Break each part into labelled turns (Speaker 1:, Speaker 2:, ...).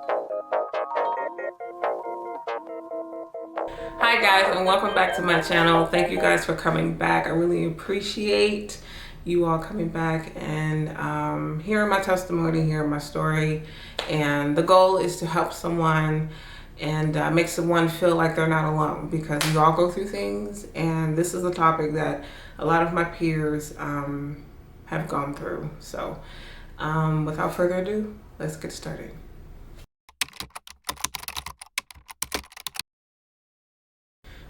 Speaker 1: Hi guys, and welcome back to my channel. Thank you guys for coming back. I really appreciate you all coming back and hearing my testimony, hearing my story. And the goal is to help someone and make someone feel like they're not alone, because we all go through things, and this is a topic that a lot of my peers have gone through. So without further ado, let's get started.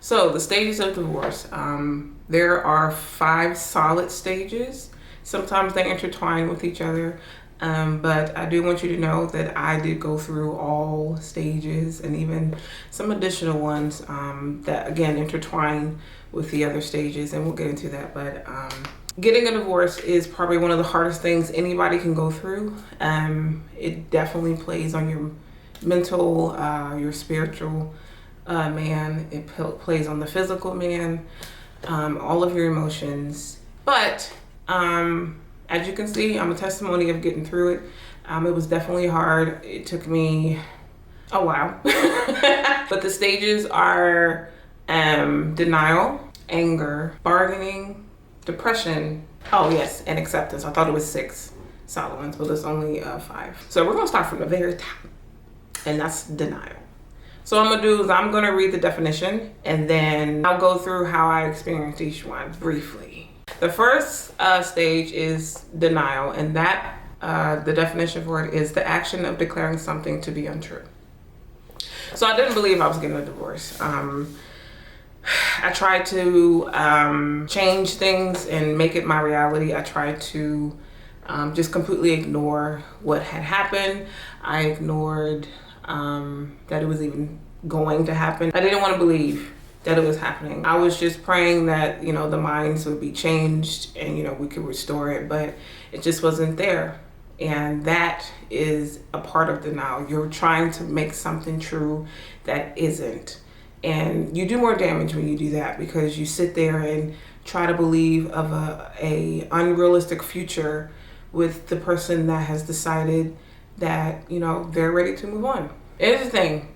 Speaker 1: So the stages of divorce, there are 5 solid stages. Sometimes they intertwine with each other, but I do want you to know that I did go through all stages and even some additional ones that again intertwine with the other stages, and we'll get into that. But getting a divorce is probably one of the hardest things anybody can go through. It definitely plays on your mental, your spiritual man. It plays on the physical man, all of your emotions. But as you can see, I'm a testimony of getting through it. It was definitely hard. It took me a while. But the stages are denial, anger, bargaining, depression, oh yes, and acceptance. I thought it was 6 solid ones, but it's only 5. So we're gonna start from the very top, and that's denial. So what I'm gonna do is I'm gonna read the definition, and then I'll go through how I experienced each one briefly. The first stage is denial, and that the definition for it is the action of declaring something to be untrue. So I didn't believe I was getting a divorce. I tried to change things and make it my reality. I tried to just completely ignore what had happened. I ignored that it was even going to happen. I didn't want to believe that it was happening. I was just praying that, you know, the minds would be changed and, you know, we could restore it, but it just wasn't there. And that is a part of denial. You're trying to make something true that isn't. And you do more damage when you do that, because you sit there and try to believe of a unrealistic future with the person that has decided that, you know, they're ready to move on. Here's the thing,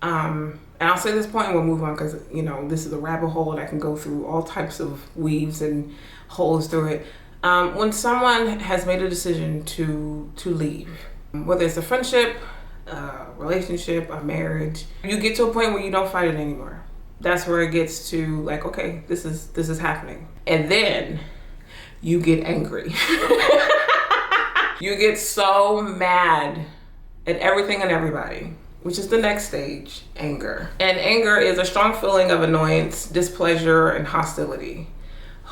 Speaker 1: and I'll say this point and we'll move on, because, you know, this is a rabbit hole and I can go through all types of weaves and holes through it. When someone has made a decision to leave, whether it's a friendship, a relationship, a marriage, you get to a point where you don't fight it anymore. That's where it gets to like, okay, this is happening. And then you get angry. You get so mad at everything and everybody, which is the next stage, anger. And anger is a strong feeling of annoyance, displeasure, and hostility.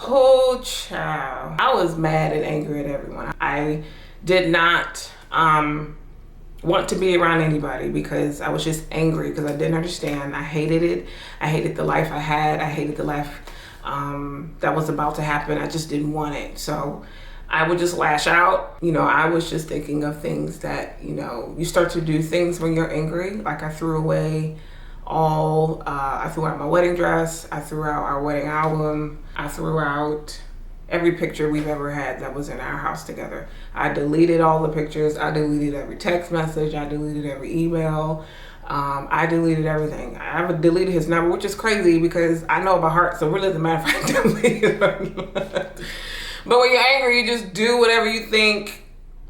Speaker 1: Oh, child. I was mad and angry at everyone. I did not want to be around anybody because I was just angry, because I didn't understand. I hated it. I hated the life I had. I hated the life that was about to happen. I just didn't want it. So I would just lash out. You know, I was just thinking of things that, you know, you start to do things when you're angry. Like I threw away I threw out my wedding dress. I threw out our wedding album. I threw out every picture we've ever had that was in our house together. I deleted all the pictures. I deleted every text message. I deleted every email. I deleted everything. I deleted his number, which is crazy because I know by heart, so it really doesn't matter if I delete it or not. But when you're angry, you just do whatever you think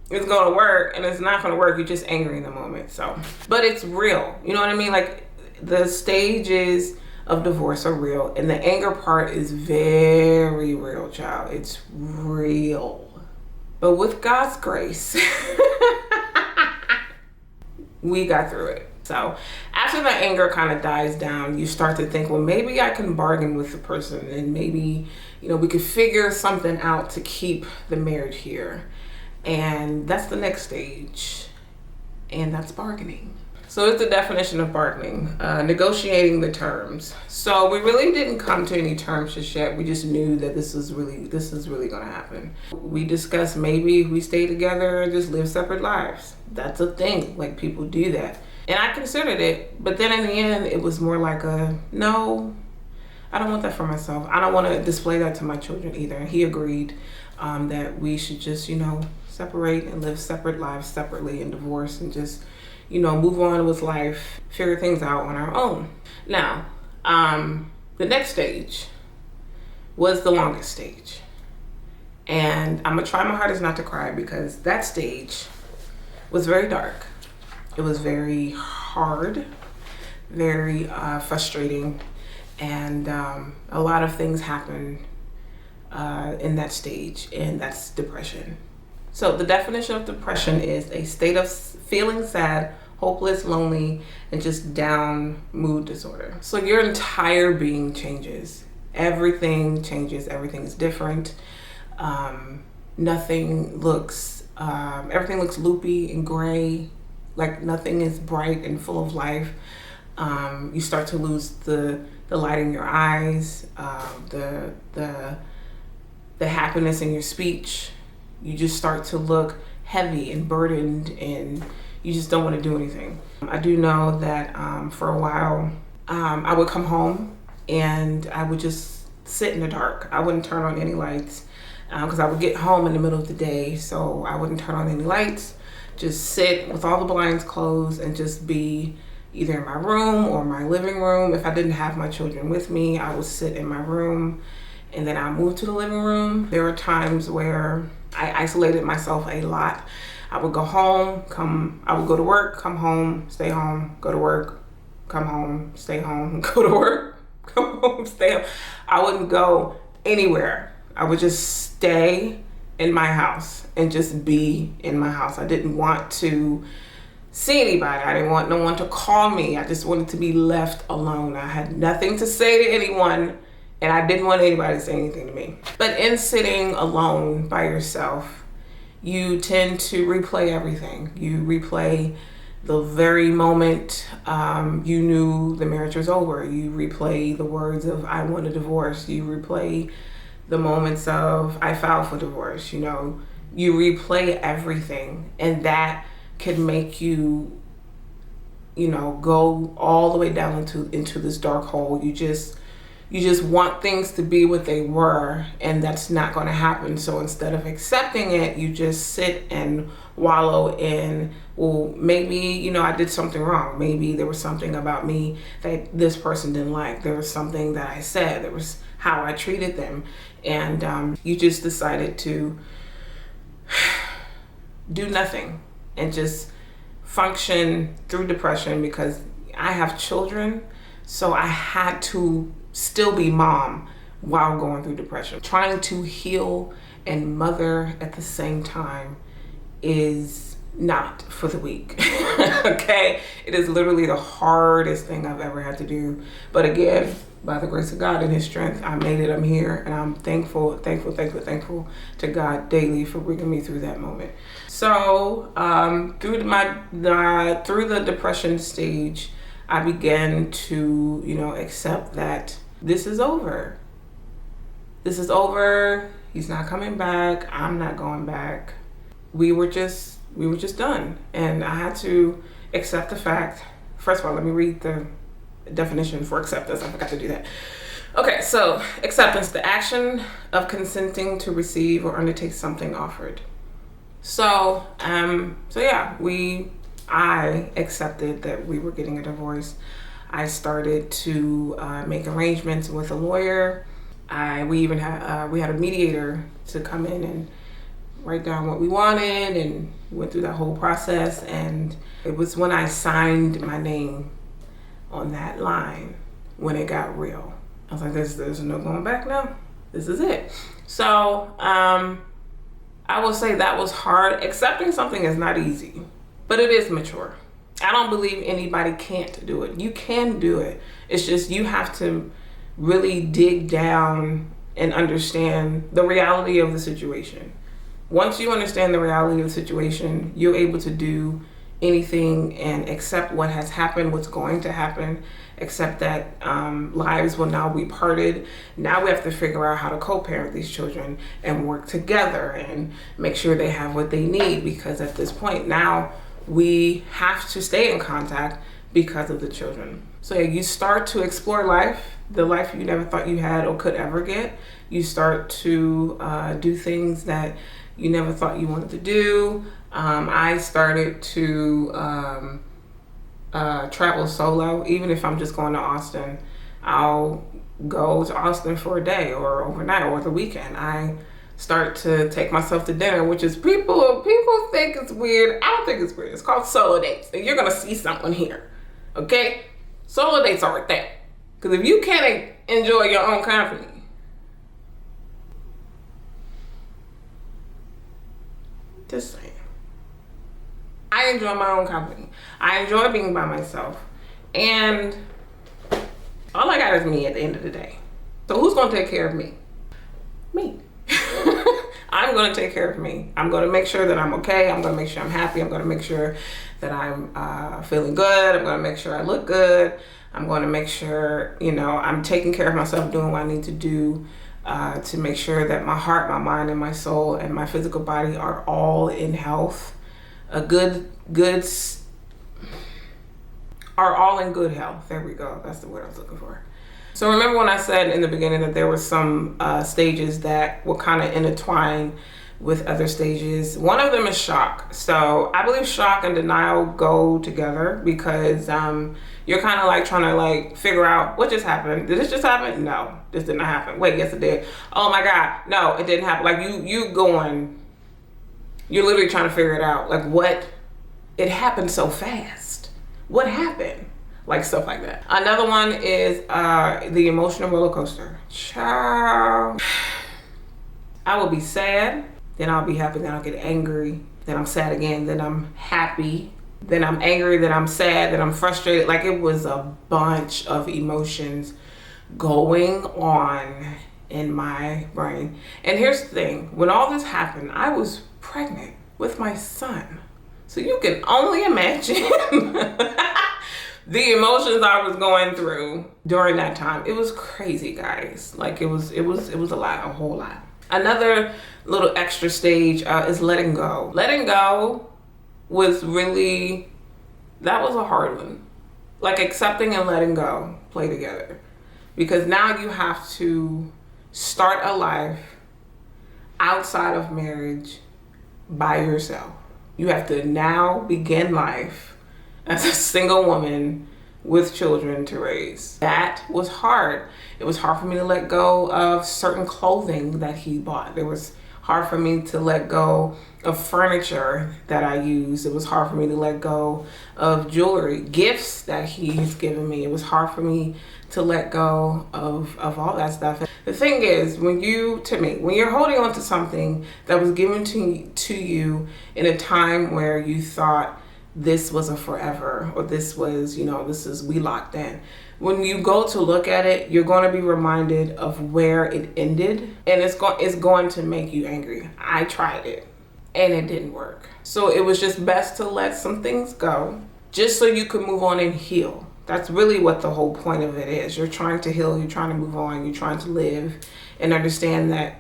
Speaker 1: is gonna work, and it's not gonna work. You're just angry in the moment. So, but it's real. You know what I mean? Like, the stages of divorce are real, and the anger part is very real, child. It's real. But with God's grace, we got through it. So after the anger kind of dies down, you start to think, well, maybe I can bargain with the person, and maybe, you know, we could figure something out to keep the marriage here. And that's the next stage, and that's bargaining. So it's the definition of bargaining, negotiating the terms. So we really didn't come to any terms just yet. We just knew that this is really gonna happen. We discussed maybe we stay together and just live separate lives. That's a thing, like people do that. And I considered it, but then in the end, it was more like no, I don't want that for myself. I don't want to display that to my children either. And he agreed that we should just, you know, separate and live separate lives separately and divorce and just, move on with life, figure things out on our own. Now, the next stage was the longest stage. And I'm gonna try my hardest not to cry, because that stage was very dark. It was very hard, very frustrating, and a lot of things happened in that stage, and that's depression. So the definition of depression is a state of feeling sad, hopeless, lonely, and just down mood disorder. So your entire being changes. Everything changes, everything is different. Everything looks loopy and gray, like nothing is bright and full of life. You start to lose the light in your eyes, the happiness in your speech. You just start to look heavy and burdened, and you just don't want to do anything. I do know that for a while, I would come home and I would just sit in the dark. I wouldn't turn on any lights, because I would get home in the middle of the day, so I wouldn't turn on any lights. Just sit with all the blinds closed and just be either in my room or my living room. If I didn't have my children with me, I would sit in my room, and then I moved to the living room. There were times where I isolated myself a lot. I would go home, I would go to work, come home, stay home, go to work, come home, stay home, go to work, come home, stay home. I wouldn't go anywhere. I would just stay in my house and just be in my house. I didn't want to see anybody. I didn't want no one to call me. I just wanted to be left alone. I had nothing to say to anyone, and I didn't want anybody to say anything to me. But in sitting alone by yourself, you tend to replay everything. You replay the very moment you knew the marriage was over. You replay the words of "I want a divorce." You replay the moments of "I filed for divorce." You replay everything, and that can make you, go all the way down into this dark hole. You just want things to be what they were, and that's not going to happen. So instead of accepting it, you just sit and wallow in, well, maybe, I did something wrong. Maybe there was something about me that this person didn't like. There was something that I said. There was how I treated them. And you just decided to do nothing and just function through depression, because I have children, so I had to still be mom while going through depression. Trying to heal and mother at the same time is not for the weak. Okay? It is literally the hardest thing I've ever had to do. But again, by the grace of God and his strength, I made it. I'm here, and I'm thankful to God daily for bringing me through that moment. So through the depression stage, I began to, accept that this is over. This is over. He's not coming back. I'm not going back. We were just done. And I had to accept the fact. First of all, let me read the definition for acceptance. I forgot to do that. Okay, so acceptance, the action of consenting to receive or undertake something offered. So yeah, I accepted that we were getting a divorce. I started to make arrangements with a lawyer. We had a mediator to come in and write down what we wanted, and went through that whole process. And it was when I signed my name on that line when it got real. I was like, there's no going back now. This is it. So I will say that was hard. Accepting something is not easy, but it is mature. I don't believe anybody can't do it. You can do it. It's just you have to really dig down and understand the reality of the situation. Once you understand the reality of the situation, you're able to do anything and accept what has happened, what's going to happen, accept that lives will now be parted. Now we have to figure out how to co-parent these children and work together and make sure they have what they need, because at this point now we have to stay in contact because of the children. So you start to explore life, the life you never thought you had or could ever get. You start to do things that you never thought you wanted to do. I started to travel solo. Even if I'm just going to Austin, I'll go to Austin for a day or overnight or the weekend. I start to take myself to dinner, which is people think it's weird. I don't think it's weird. It's called solo dates, and you're gonna see something here, okay? Solo dates are a thing, because if you can't enjoy your own company, just saying. I enjoy my own company. I enjoy being by myself, and all I got is me at the end of the day. So who's gonna take care of me? Me. I'm gonna take care of me. I'm gonna make sure that I'm okay. I'm gonna make sure I'm happy. I'm gonna make sure that I'm feeling good. I'm gonna make sure I look good. I'm gonna make sure, you know, I'm taking care of myself, doing what I need to do to make sure that my heart, my mind, and my soul and my physical body are all in health. Are all in good health. There we go. That's the word I was looking for. So remember when I said in the beginning that there were some stages that will kind of intertwine with other stages. One of them is shock. So I believe shock and denial go together, because you're kind of like trying to like figure out what just happened. Did this just happen? No, this did not happen. Wait, yes it did. Oh my God, no, it didn't happen. Like you're literally trying to figure it out. Like what? It happened so fast. What happened? Like stuff like that. Another one is the emotional roller coaster. Ciao. I will be sad, then I'll be happy, then I'll get angry, then I'm sad again, then I'm happy, then I'm angry, then I'm sad, then I'm frustrated. Like it was a bunch of emotions going on in my brain. And here's the thing, when all this happened, I was pregnant with my son. So you can only imagine the emotions I was going through during that time. It was crazy, guys. Like it was a lot, a whole lot. Another little extra stage is letting go. Letting go was really, that was a hard one. Like accepting and letting go play together, because now you have to start a life outside of marriage by yourself. You have to now begin life as a single woman with children to raise. That was hard. It was hard for me to let go of certain clothing that he bought. It was hard for me to let go of furniture that I used. It was hard for me to let go of jewelry, gifts that he's given me. It was hard for me to let go of all that stuff. The thing is, when you're holding on to something that was given to you in a time where you thought this was a forever, or this was, we locked in. When you go to look at it, you're going to be reminded of where it ended, and it's going to make you angry. I tried it and it didn't work. So it was just best to let some things go, just so you could move on and heal. That's really what the whole point of it is. You're trying to heal, you're trying to move on, you're trying to live, and understand that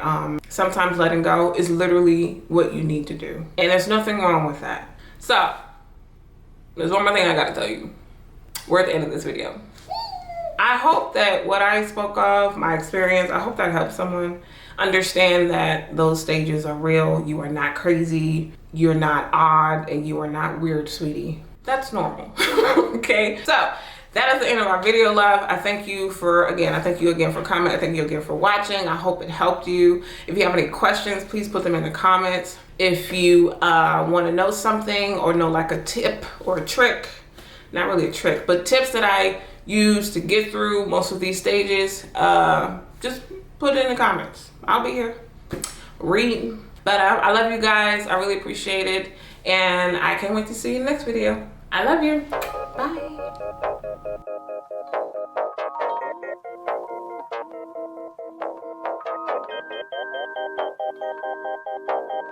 Speaker 1: sometimes letting go is literally what you need to do. And there's nothing wrong with that. So there's one more thing I gotta tell you. We're at the end of this video. I hope that what I spoke of, my experience, I hope that helps someone understand that those stages are real. You are not crazy, you're not odd, and you are not weird, sweetie. That's normal. Okay, so that is the end of our video, love. I thank you again for commenting. I thank you again for watching. I hope it helped you. If you have any questions, please put them in the comments. If you want to know something, or know like a tip or a trick, not really a trick, but tips that I use to get through most of these stages, just put it in the comments. I'll be here reading. But I love you guys. I really appreciate it. And I can't wait to see you in the next video. I love you. Bye.